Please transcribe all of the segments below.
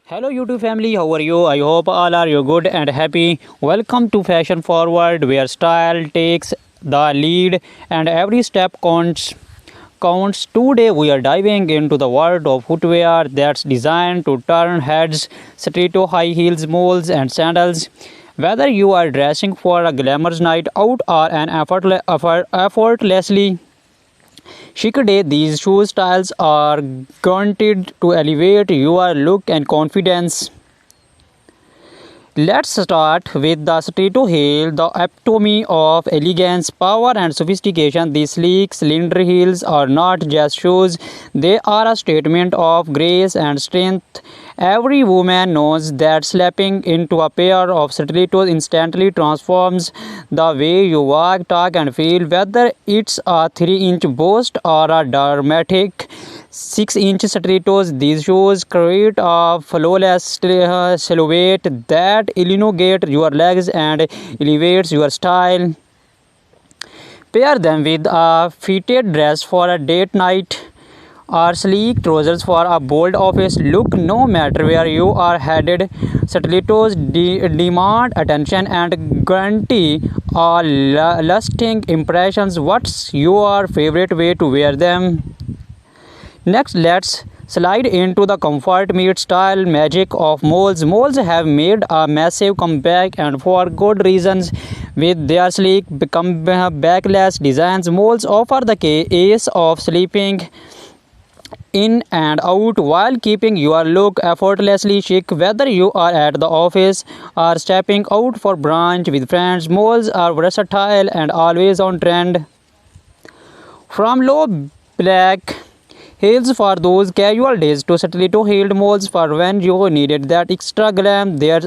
Hello YouTube family, how are you? I hope all are you good and happy. Welcome to Fashion Forward, where style takes the lead and every step counts. Today we are diving into the world of footwear that's designed to turn heads, street high heels, moles and sandals. Whether you are dressing for a glamorous night out or an effortlessly chic day, these shoe styles are guaranteed to elevate your look and confidence. Let's start with the Stiletto heel, the epitome of elegance, power, and sophistication. These sleek cylinder heels are not just shoes, they are a statement of grace and strength. Every woman knows that stepping into a pair of stilettos instantly transforms the way you walk, talk, and feel. Whether it's a 3-inch boost or a dramatic 6-inch stilettos, these shoes create a flawless silhouette that elongates your legs and elevates your style. Pair them with a fitted dress for a date night or sleek trousers for a bold office look. No matter where you are headed, stilettos demand attention and guarantee a lasting impressions. What's your favorite way to wear them? Next, let's slide into the comfort meets style magic of moles. Moles have made a massive comeback, and for good reasons. With their sleek, backless designs, moles offer the ease of sleeping in and out while keeping your look effortlessly chic. Whether you are at the office or stepping out for brunch with friends, moles are versatile and always on trend. From low black heels for those casual days to stiletto-heeled moles for when you needed that extra glam, there's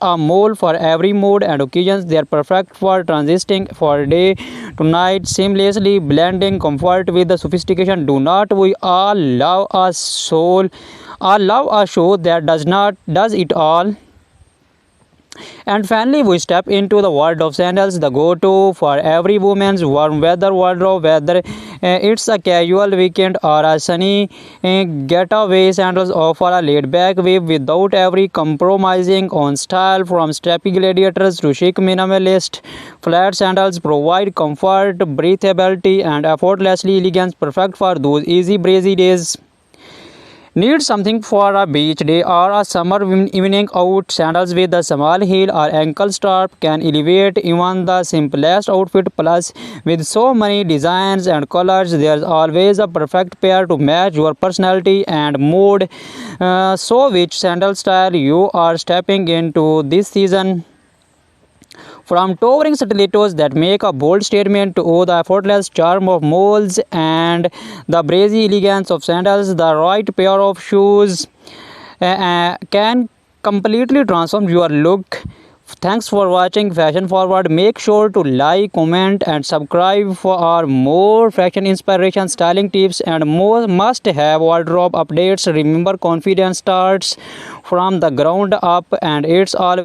a mole for every mood and occasions. They're perfect for transiting for day to night, seamlessly blending comfort with the sophistication. Do not we all love a soul? I love a show that does it all. And finally, we step into the world of sandals, the go-to for every woman's warm weather wardrobe, whether it's a casual weekend or a sunny getaway. Sandals offer a laid-back wave without every compromising on style. From strappy gladiators to chic minimalist, flat sandals provide comfort, breathability, and effortlessly elegance, perfect for those easy breezy days. Need something for a beach day or a summer evening out? Sandals with a small heel or ankle strap can elevate even the simplest outfit. Plus, with so many designs and colors, there's always a perfect pair to match your personality and mood. So, which sandal style you are stepping into this season? From towering stilettos that make a bold statement to the effortless charm of moles and the breezy elegance of sandals, the right pair of shoes can completely transform your look. Thanks for watching Fashion Forward. Make sure to like, comment, and subscribe for more fashion inspiration, styling tips, and more must-have wardrobe updates. Remember, confidence starts from the ground up, and it's all